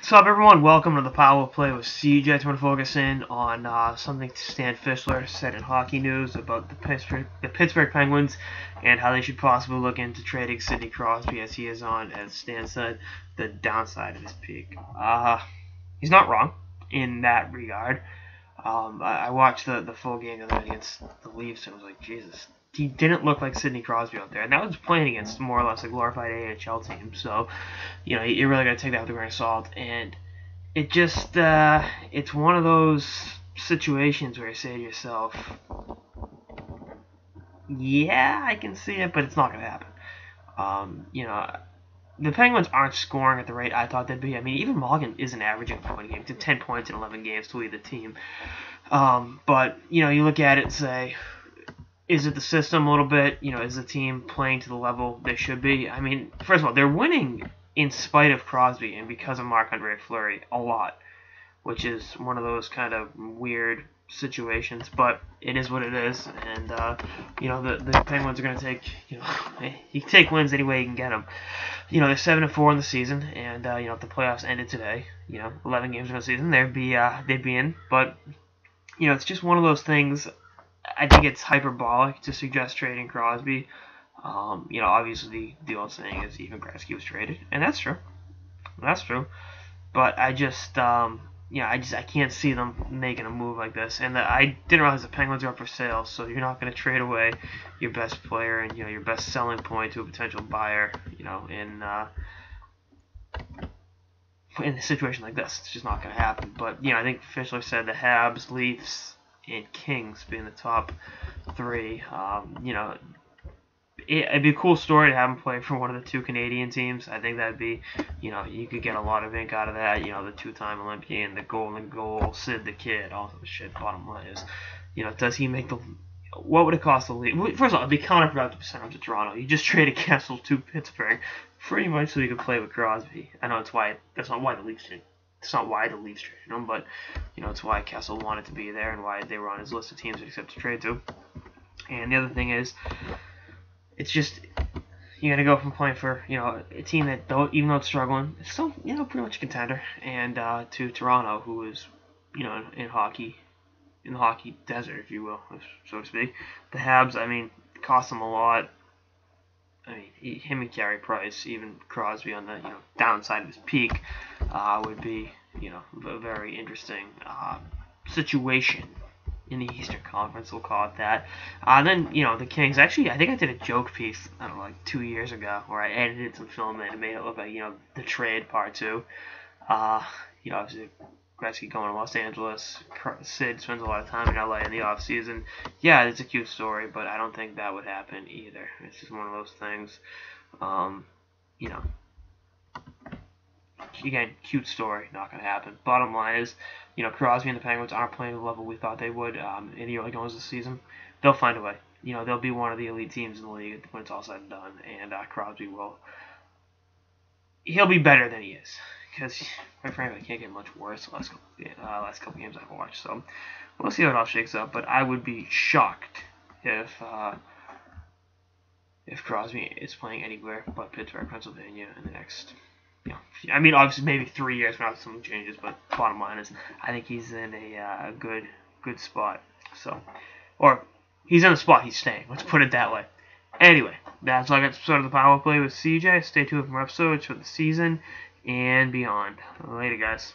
What's up, everyone? Welcome to the Power Play with CJ. I want to focus in on something Stan Fischler said in Hockey News about the Pittsburgh Penguins and how they should possibly look into trading Sidney Crosby, as he is on, as Stan said, the downside of his peak. He's not wrong in that regard. I watched the full game against the Leafs and was like, Jesus, he didn't look like Sidney Crosby out there, and that was playing against more or less a glorified AHL team. So, you really got to take that with a grain of salt. And it just, it's one of those situations where you say to yourself, yeah, I can see it, but it's not going to happen. The Penguins aren't scoring at the rate I thought they'd be. I mean, even Morgan isn't averaging a point a game, to 10 points in 11 games to lead the team. But you look at it and say, is it the system a little bit? Is the team playing to the level they should be? I mean, first of all, they're winning in spite of Crosby and because of Marc-Andre Fleury a lot, which is one of those kind of weird situations, but it is what it is. And the Penguins are going to take, you take wins any way you can get them. They're 7-4 in the season, and if the playoffs ended today, 11 games in the season, they'd be in. But it's just one of those things. I think it's hyperbolic to suggest trading Crosby. Obviously the old saying is even Gretzky was traded, and that's true. That's true. But I just, I can't see them making a move like this. And I didn't realize the Penguins are up for sale, so you're not going to trade away your best player and your best selling point to a potential buyer. In a situation like this, it's just not going to happen. But I think Fischler said the Habs, Leafs, and Kings being the top three. It'd be a cool story to have him play for one of the two Canadian teams. I think that'd be, you could get a lot of ink out of that. The two-time Olympian, the golden goal, Sid the Kid, all that shit. Bottom line is, does he make the? What would it cost the league? First of all, it'd be counterproductive to send him to Toronto. You just traded Kessel to Pittsburgh, pretty much so you could play with Crosby. I know that's not why the Leafs did. It's not why the Leafs traded him, but it's why Kessel wanted to be there and why they were on his list of teams to accept to trade to. And the other thing is, it's just you're gonna go from playing for a team that even though it's struggling, it's still pretty much a contender, and to Toronto, who is in the hockey desert, if you will, so to speak. The Habs, it cost them a lot. Him and Carey Price, even Crosby on the downside of his peak, would be a very interesting situation in the Eastern Conference. We'll call it that. Then the Kings. Actually, I think I did a joke piece, I don't know, like 2 years ago, where I edited some film and made it look like the trade part too. Obviously Gretzky going to Los Angeles. Sid spends a lot of time in LA in the off season. Yeah, it's a cute story, but I don't think that would happen either. It's just one of those things. Again, cute story, not going to happen. Bottom line is, Crosby and the Penguins aren't playing the level we thought they would in the early goings of the season. They'll find a way. They'll be one of the elite teams in the league when it's all said and done, and Crosby he'll be better than he is. Because, quite frankly, it can't get much worse the last couple games I've watched. So, we'll see how it all shakes up. But I would be shocked if Crosby is playing anywhere but Pittsburgh, Pennsylvania in the next, obviously maybe 3 years when something changes. But bottom line is, I think he's in a good spot. So, or he's in a spot he's staying. Let's put it that way. Anyway, that's all I got to start of the Power Play with CJ. Stay tuned for more episodes for the season and beyond. Later, guys.